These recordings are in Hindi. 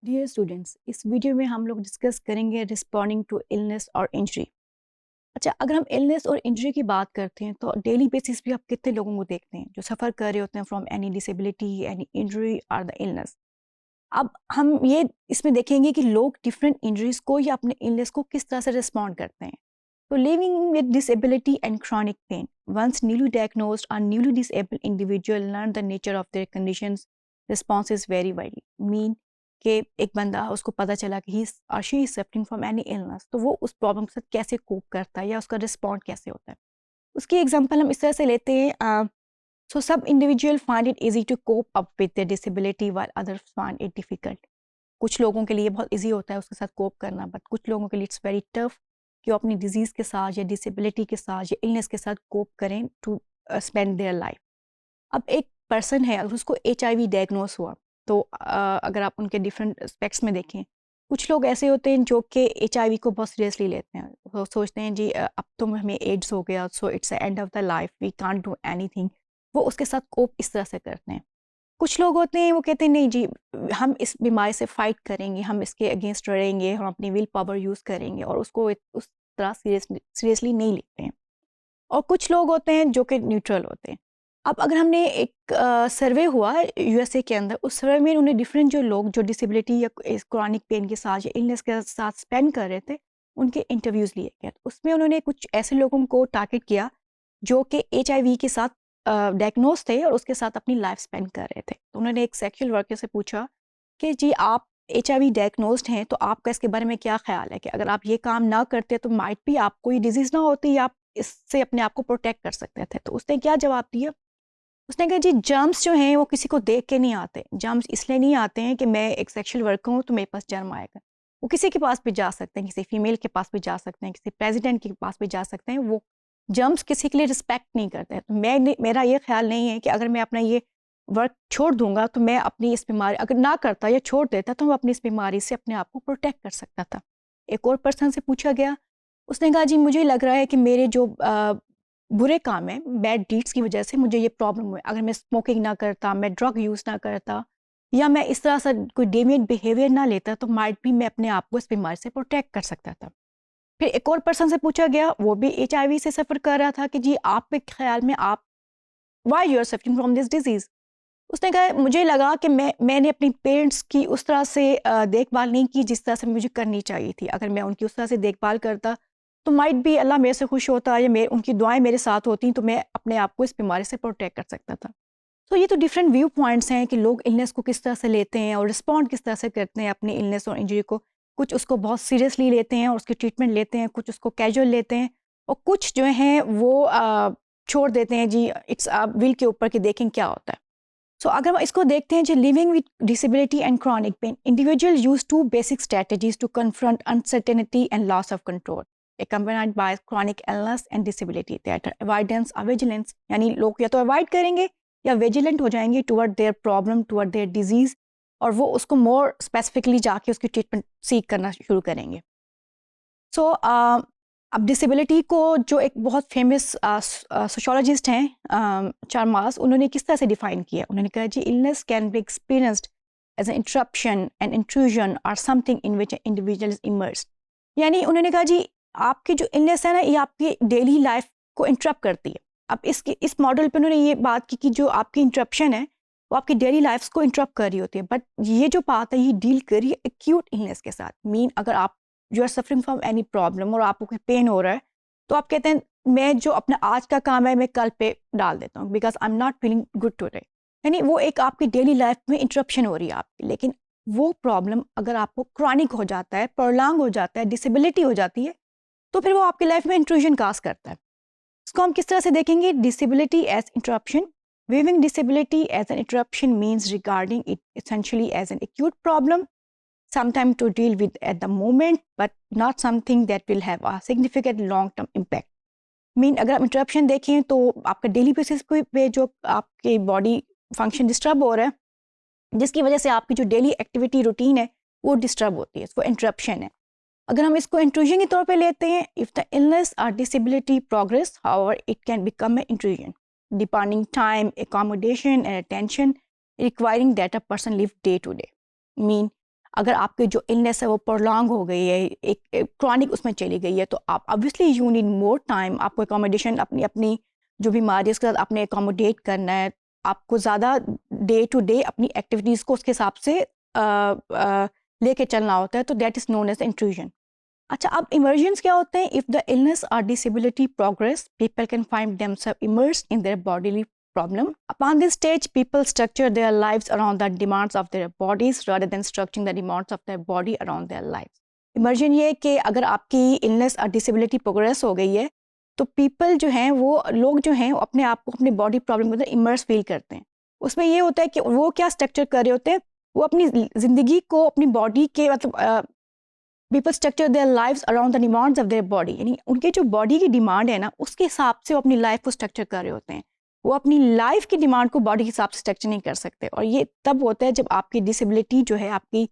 डियर स्टूडेंट्स, इस वीडियो में हम लोग डिस्कस करेंगे रिस्पॉन्डिंग टू इलनेस और इंजरी। अच्छा, अगर हम इलनेस और इंजरी की बात करते हैं तो डेली बेसिस पे आप कितने लोगों को देखते हैं जो सफ़र कर रहे होते हैं from any disability, any injury और द इलनेस। अब हम ये इसमें देखेंगे कि लोग डिफरेंट इंजरीज को या अपने इलनेस को किस तरह से रिस्पॉन्ड करते हैं। तो living with disability and chronic pain, once newly diagnosed or newly disabled individual learn the nature of their conditions, responses vary widely। Mean कि एक बंदा उसको पता चला कि ही और she is suffering from any illness, तो वो उस प्रॉब्लम के साथ कैसे कोप करता है या उसका रिस्पॉन्ड कैसे होता है। उसकी एग्जांपल हम इस तरह से लेते हैं। सो सब individual find it easy to cope up with their disability while others find it difficult. कुछ लोगों के लिए बहुत इजी होता है उसके साथ कोप करना, बट कुछ लोगों के लिए इट्स वेरी टफ कि वो अपनी डिजीज़ के साथ या डिसेबिलिटी के साथ या इलनेस के साथ कोप करें टू स्पेंड देयर लाइफ। अब एक पर्सन है, अगर उसको HIV डायग्नोस हुआ तो अगर आप उनके डिफरेंट एस्पेक्ट्स में देखें, कुछ लोग ऐसे होते हैं जो कि HIV को बहुत सीरियसली लेते हैं। वो सोचते हैं जी अब तो हमें एड्स हो गया, so it's the end of the life, we can't do anything. वो उसके साथ कोप इस तरह से करते हैं। कुछ लोग होते हैं वो कहते हैं नहीं जी, हम इस बीमारी से फाइट करेंगे, हम इसके अगेंस्ट लड़ेंगे, हम अपनी विल पावर यूज़ करेंगे और उसको उस तरह सीरियसली नहीं लेते हैं। और कुछ लोग होते हैं जो कि न्यूट्रल होते हैं। अब अगर हमने एक सर्वे हुआ USA के अंदर, उस सर्वे में उन्हें डिफरेंट जो लोग जो डिसेबिलिटी या क्रॉनिक पेन के साथ या इलनेस के साथ स्पेंड कर रहे थे, उनके इंटरव्यूज़ लिए गए। तो उसमें उन्होंने कुछ ऐसे लोगों को टारगेट किया जो कि HIV के साथ डायग्नोज थे और उसके साथ अपनी लाइफ स्पेंड कर रहे थे। तो उन्होंने एक सेक्सुअल वर्कर से पूछा कि जी आप HIV डायग्नोज्ड हैं, तो आपका इसके बारे में क्या ख़्याल है कि अगर आप ये काम ना करते तो माइट भी आपको ये डिज़ीज़ ना होती या आप इससे अपने आप को प्रोटेक्ट कर सकते थे। तो उसने क्या जवाब दिया? उसने कहा जी जर्म्स जो हैं वो किसी को देख के नहीं आते। जर्म्स इसलिए नहीं आते हैं कि मैं एक सेक्सुअल वर्कर हूँ तो मेरे पास जर्म आएगा। वो किसी के पास भी जा सकते हैं, किसी फीमेल के पास भी जा सकते हैं, किसी प्रेसिडेंट के पास भी जा सकते हैं। वो जर्म्स किसी के लिए रिस्पेक्ट नहीं करते हैं। तो मेरा ये ख्याल नहीं है कि अगर मैं अपना ये वर्क छोड़ दूंगा तो मैं अपनी इस बीमारी अगर ना करता या छोड़ देता तो मैं अपनी इस बीमारी से अपने आप को प्रोटेक्ट कर सकता था। एक और पर्सन से पूछा गया, उसने कहा जी मुझे लग रहा है कि मेरे जो बुरे काम हैं, बैड डीड्स की वजह से मुझे ये प्रॉब्लम हुई। अगर मैं स्मोकिंग ना करता, मैं ड्रग यूज़ ना करता या मैं इस तरह से कोई डेविएंट बिहेवियर ना लेता तो माइट भी मैं अपने आप को इस बीमारी से प्रोटेक्ट कर सकता था। फिर एक और पर्सन से पूछा गया, वो भी HIV से सफ़र कर रहा था कि जी आपके ख़्याल में आप why you are suffering from this disease? उसने कहा मुझे लगा कि मैंने अपनी पेरेंट्स की उस तरह से देखभाल नहीं की जिस तरह से मुझे करनी चाहिए थी। अगर मैं उनकी उस तरह से देखभाल करता तो माइट भी अल्लाह मेरे से खुश होता या उनकी दुआएं मेरे साथ होती तो मैं अपने आप को इस बीमारी से प्रोटेक्ट कर सकता था। तो ये तो डिफरेंट व्यू पॉइंट्स हैं कि लोग इलनेस को किस तरह से लेते हैं और रिस्पॉन्ड किस तरह से करते हैं अपने इलनेस और इंजरी को। कुछ उसको बहुत सीरियसली लेते हैं और उसकी ट्रीटमेंट लेते हैं, कुछ उसको कैजुअल लेते हैं और कुछ जो हैं वो छोड़ देते हैं जी इट्स विल के ऊपर कि देखें क्या होता है। सो अगर हम इसको देखते हैं जो living with disability and chronic pain, individual use to basic strategies to confront uncertainty and loss of control accompanied by chronic illness and disability that are avoidance or vigilance। यानी लोग या तो अवॉइड करेंगे या विजिलेंट हो जाएंगे toward their problem, toward their disease, और वो उसको मोर स्पेसिफिकली जाके उसकी ट्रीटमेंट सीख करना शुरू करेंगे। सो अब डिसेबिलिटी को जो एक बहुत फेमस सोशोलॉजिस्ट हैं चार्मास, उन्होंने किस तरह से डिफाइन किया? उन्होंने कहा जी illness can be experienced as an interruption and intrusion or something in which individual is immersed. यानी उन्होंने कहा जी आपकी जो इलनेस है ना ये आपकी डेली लाइफ को इंटरप्ट करती है। अब इस मॉडल पे उन्होंने ये बात की कि जो आपकी इंटरप्शन है वो आपकी डेली लाइफ को इंटरप्ट कर रही होती है, बट ये जो बात है ये डील करी एक्यूट इलनेस के साथ। मीन अगर आप you are suffering from any problem और आपको कोई पेन हो रहा है तो आप कहते हैं मैं जो अपना आज का काम है मैं कल पे डाल देता हूँ because I am not feeling good today. यानी वो एक आपकी डेली लाइफ में इंटरप्शन हो रही है आपकी। लेकिन वो प्रॉब्लम अगर आपको क्रॉनिक हो जाता है, प्रोलॉन्ग हो जाता है, डिसेबिलिटी हो जाती है, तो फिर वो आपकी लाइफ में इंट्रूजन कास्ट करता है। इसको हम किस तरह से देखेंगे? Disability as interruption. Viewing disability as an interruption means regarding it essentially as an acute problem, sometimes to deal with at the moment, but not something that will have a significant long-term impact. Mean अगर आप इंटरप्शन देखें तो आपका डेली बेसिस पे जो आपके बॉडी फंक्शन डिस्टर्ब हो रहा है जिसकी वजह से आपकी जो डेली एक्टिविटी रूटीन है वो डिस्टर्ब होती है, वो इंटरप्शन है। अगर हम इसको इंट्रूजन के तौर पे लेते हैं, इफ़ द इलनेस और disability progress however it can become a intrusion depending time, accommodation and attention requiring that a person live day to day। Mean अगर आपकी जो इलनेस है वो प्रोलॉन्ग हो गई है, एक क्रॉनिक उसमें चली गई है, तो आप obviously you need more time, आपको एकोमोडेशन अपनी अपनी जो बीमारी है उसके साथ आपने एकोमोडेट करना है, आपको ज़्यादा डे टू डे अपनी एक्टिविटीज़ को उसके हिसाब से लेके चलना होता है, तो that is known as intrusion. अच्छा, अब इमर्जन्स क्या होते हैं? इफ़ द इलनेस और disability progress, people can find themselves immersed in their bodily problem. Upon this stage, people structure their lives around the demands of their bodies rather than structuring the demands of their body around their lives. Immersion ये है कि अगर आपकी इलनेस और डिसेबिलिटी प्रोग्रेस हो गई है, तो पीपल जो हैं, वो लोग जो हैं, अपने आप को अपनी बॉडी प्रॉब्लम के अंदर इमर्स फील करते हैं। उसमें ये होता है कि वो क्या स्ट्रक्चर कर रहे होते हैं, वो अपनी ज़िंदगी को अपनी बॉडी के मतलब people structure their lives around the demands of their body, यानी उनके जो बॉडी की डिमांड है ना, उसके हिसाब से वो अपनी लाइफ को स्ट्रक्चर कर रहे होते हैं। वो अपनी लाइफ की डिमांड को बॉडी के हिसाब से स्ट्रक्चर नहीं कर सकते, और ये तब होता है जब आपकी डिसेबिलिटी जो है आपकी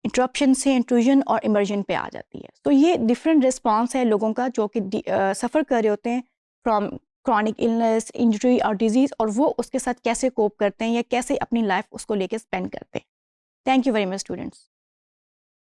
इंटरप्शन से इंट्रूजन और इमर्जन पे आ जाती है। तो ये डिफरेंट रिस्पॉन्स है लोगों का जो कि सफ़र कर रहे होते हैं फ्रॉम क्रॉनिक इलनेस, इंजरी और डिजीज़, और वो उसके साथ कैसे कोप करते हैं या कैसे अपनी लाइफ उसको लेके स्पेंड करते हैं। Thank you very much students.